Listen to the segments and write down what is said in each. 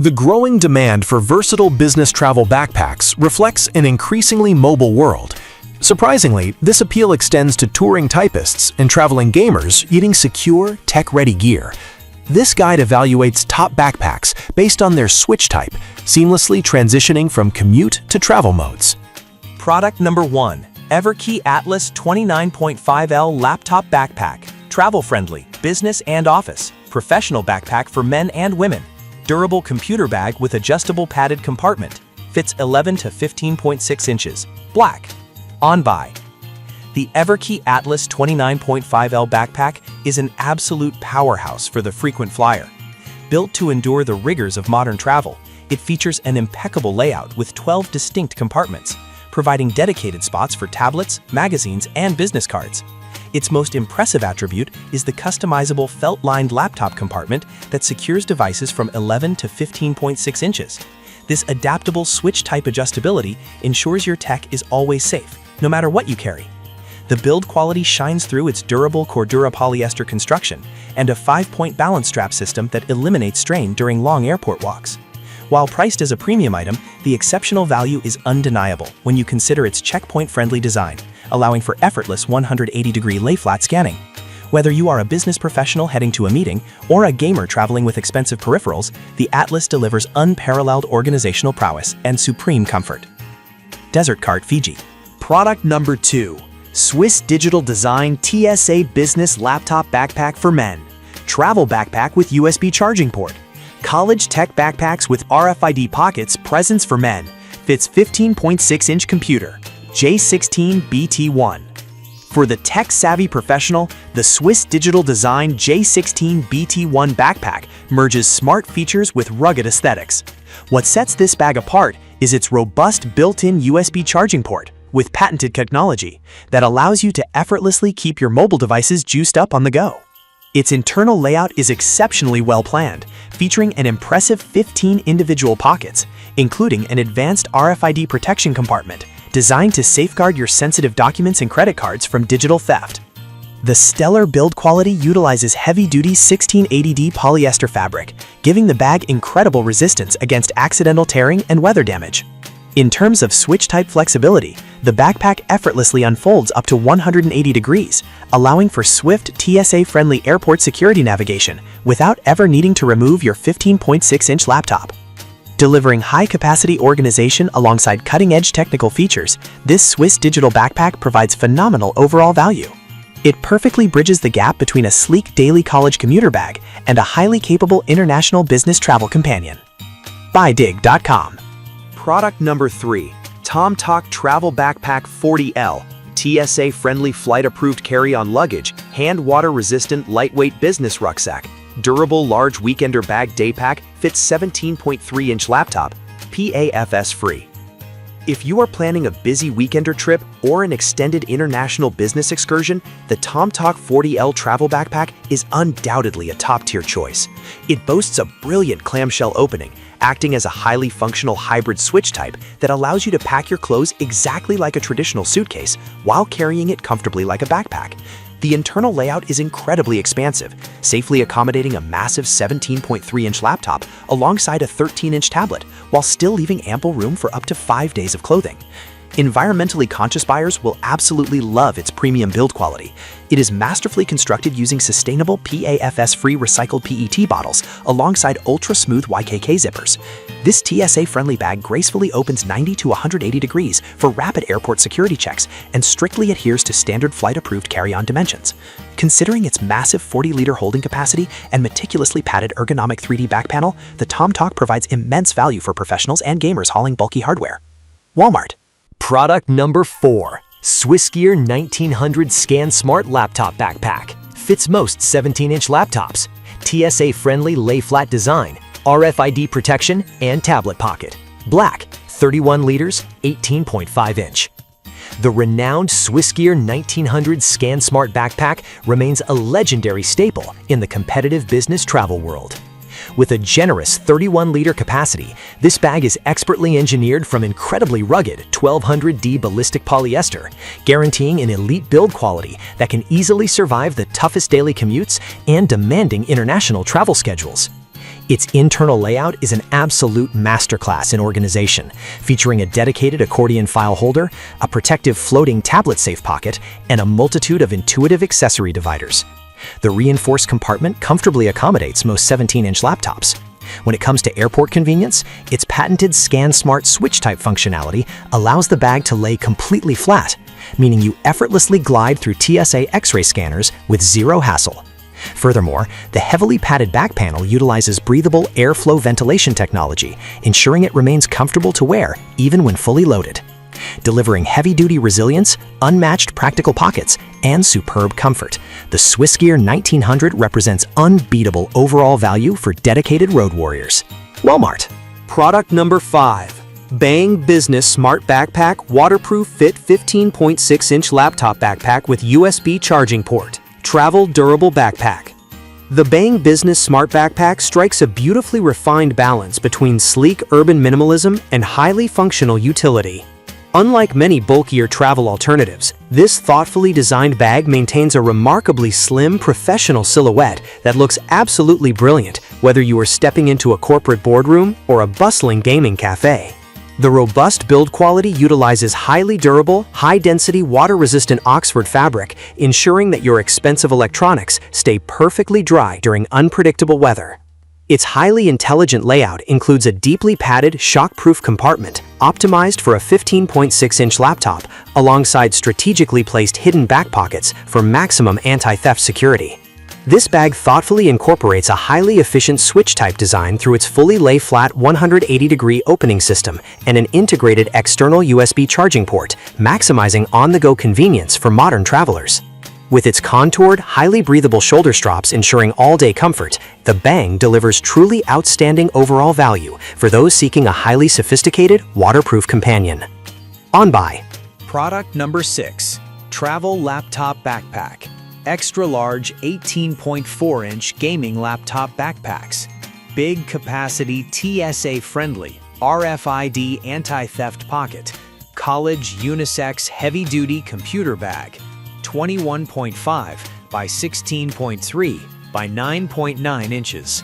The growing demand for versatile business travel backpacks reflects an increasingly mobile world. Surprisingly, this appeal extends to touring typists and traveling gamers needing secure, tech-ready gear. This guide evaluates top backpacks based on their switch type, seamlessly transitioning from commute to travel modes. Product number 1. Everkey Atlas 29.5L Laptop Backpack. Travel-friendly, business and office. Professional backpack for men and women. Durable computer bag with adjustable padded compartment. Fits 11 to 15.6 inches. Black. On by. The Everkey Atlas 29.5L backpack is an absolute powerhouse for the frequent flyer. Built to endure the rigors of modern travel, it features an impeccable layout with 12 distinct compartments, providing dedicated spots for tablets, magazines, and business cards. Its most impressive attribute is the customizable felt-lined laptop compartment that secures devices from 11 to 15.6 inches. This adaptable switch-type adjustability ensures your tech is always safe, no matter what you carry. The build quality shines through its durable Cordura polyester construction and a 5-point balance strap system that eliminates strain during long airport walks. While priced as a premium item, the exceptional value is undeniable when you consider its checkpoint-friendly design, allowing for effortless 180-degree lay-flat scanning. Whether you are a business professional heading to a meeting or a gamer traveling with expensive peripherals, the Atlas delivers unparalleled organizational prowess and supreme comfort. Desert Cart Fiji. Product number 2. Swiss Digital Design TSA Business Laptop Backpack for Men. Travel backpack with USB charging port. College tech backpacks with RFID pockets presents for men. Fits 15.6-inch computer. J16 BT1. For the tech-savvy professional, the Swiss Digital Design J16 BT1 backpack merges smart features with rugged aesthetics. What sets this bag apart is its robust built-in USB charging port with patented technology that allows you to effortlessly keep your mobile devices juiced up on the go. Its internal layout is exceptionally well planned, featuring an impressive 15 individual pockets, including an advanced RFID protection compartment designed to safeguard your sensitive documents and credit cards from digital theft. The stellar build quality utilizes heavy-duty 1680D polyester fabric, giving the bag incredible resistance against accidental tearing and weather damage. In terms of switch-type flexibility, the backpack effortlessly unfolds up to 180 degrees, allowing for swift TSA-friendly airport security navigation without ever needing to remove your 15.6-inch laptop. Delivering high-capacity organization alongside cutting-edge technical features, this Swiss digital backpack provides phenomenal overall value. It perfectly bridges the gap between a sleek daily college commuter bag and a highly capable international business travel companion. Buydig.com. Product number 3. TomTalk Travel Backpack 40L. TSA-friendly flight-approved carry-on luggage, hand water-resistant lightweight business rucksack, durable large weekender bag day pack, fits 17.3-inch laptop, PAFS-free. If you are planning a busy weekender trip or an extended international business excursion, the TomTalk 40L travel backpack is undoubtedly a top-tier choice. It boasts a brilliant clamshell opening, acting as a highly functional hybrid switch type that allows you to pack your clothes exactly like a traditional suitcase while carrying it comfortably like a backpack. The internal layout is incredibly expansive, safely accommodating a massive 17.3-inch laptop alongside a 13-inch tablet, while still leaving ample room for up to 5 days of clothing. Environmentally conscious buyers will absolutely love its premium build quality. It is masterfully constructed using sustainable PAFS-free recycled PET bottles alongside ultra-smooth YKK zippers. This TSA-friendly bag gracefully opens 90 to 180 degrees for rapid airport security checks and strictly adheres to standard flight-approved carry-on dimensions. Considering its massive 40-liter holding capacity and meticulously padded ergonomic 3D back panel, the TomTalk provides immense value for professionals and gamers hauling bulky hardware. Walmart. Product number 4. Swissgear 1900 Scan Smart Laptop Backpack. Fits most 17-inch laptops. TSA-friendly lay-flat design, RFID protection, and tablet pocket. Black, 31 liters, 18.5-inch. The renowned Swissgear 1900 Scan Smart Backpack remains a legendary staple in the competitive business travel world. With a generous 31-liter capacity, this bag is expertly engineered from incredibly rugged 1200D ballistic polyester, guaranteeing an elite build quality that can easily survive the toughest daily commutes and demanding international travel schedules. Its internal layout is an absolute masterclass in organization, featuring a dedicated accordion file holder, a protective floating tablet safe pocket, and a multitude of intuitive accessory dividers. The reinforced compartment comfortably accommodates most 17-inch laptops. When it comes to airport convenience, its patented ScanSmart switch-type functionality allows the bag to lay completely flat, meaning you effortlessly glide through TSA X-ray scanners with zero hassle. Furthermore, the heavily padded back panel utilizes breathable airflow ventilation technology, ensuring it remains comfortable to wear even when fully loaded. Delivering heavy-duty resilience, unmatched practical pockets, and superb comfort, the Swissgear 1900 represents unbeatable overall value for dedicated road warriors. Walmart. Product number 5. Bang Business Smart Backpack Waterproof Fit 15.6-inch Laptop Backpack with USB Charging Port. Travel Durable Backpack. The Bang Business Smart Backpack strikes a beautifully refined balance between sleek urban minimalism and highly functional utility. Unlike many bulkier travel alternatives, this thoughtfully designed bag maintains a remarkably slim, professional silhouette that looks absolutely brilliant whether you are stepping into a corporate boardroom or a bustling gaming cafe. The robust build quality utilizes highly durable, high-density, water-resistant Oxford fabric, ensuring that your expensive electronics stay perfectly dry during unpredictable weather. Its highly intelligent layout includes a deeply padded, shock-proof compartment optimized for a 15.6-inch laptop, alongside strategically placed hidden back pockets for maximum anti-theft security. This bag thoughtfully incorporates a highly efficient switch-type design through its fully lay-flat 180-degree opening system and an integrated external USB charging port, maximizing on-the-go convenience for modern travelers. With its contoured, highly breathable shoulder straps ensuring all-day comfort, the Bang delivers truly outstanding overall value for those seeking a highly sophisticated, waterproof companion. On by. Product number 6. Travel Laptop Backpack. Extra large 18.4-inch gaming laptop backpacks. Big capacity TSA friendly, RFID anti-theft pocket. College unisex heavy-duty computer bag. 21.5 by 16.3 by 9.9 inches.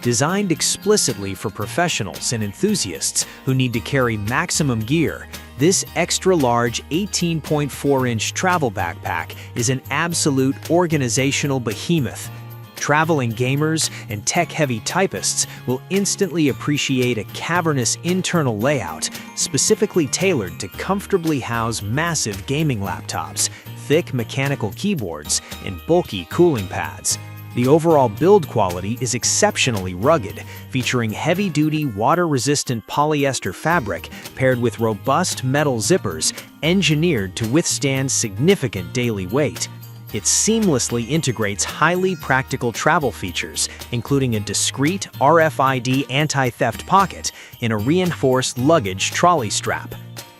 Designed explicitly for professionals and enthusiasts who need to carry maximum gear, this extra-large 18.4-inch travel backpack is an absolute organizational behemoth. Traveling gamers and tech-heavy typists will instantly appreciate a cavernous internal layout specifically tailored to comfortably house massive gaming laptops, thick mechanical keyboards, and bulky cooling pads. The overall build quality is exceptionally rugged, featuring heavy-duty, water-resistant polyester fabric paired with robust metal zippers engineered to withstand significant daily weight. It seamlessly integrates highly practical travel features, including a discreet RFID anti-theft pocket and a reinforced luggage trolley strap.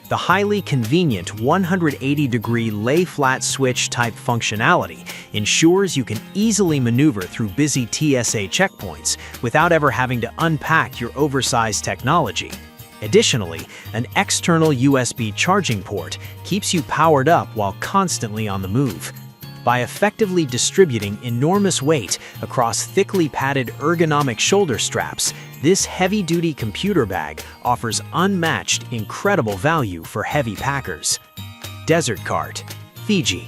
The highly convenient 180-degree lay-flat switch-type functionality ensures you can easily maneuver through busy TSA checkpoints without ever having to unpack your oversized technology. Additionally, an external USB charging port keeps you powered up while constantly on the move. By effectively distributing enormous weight across thickly padded ergonomic shoulder straps, this heavy-duty computer bag offers unmatched, incredible value for heavy packers. Desert Cart, Fiji.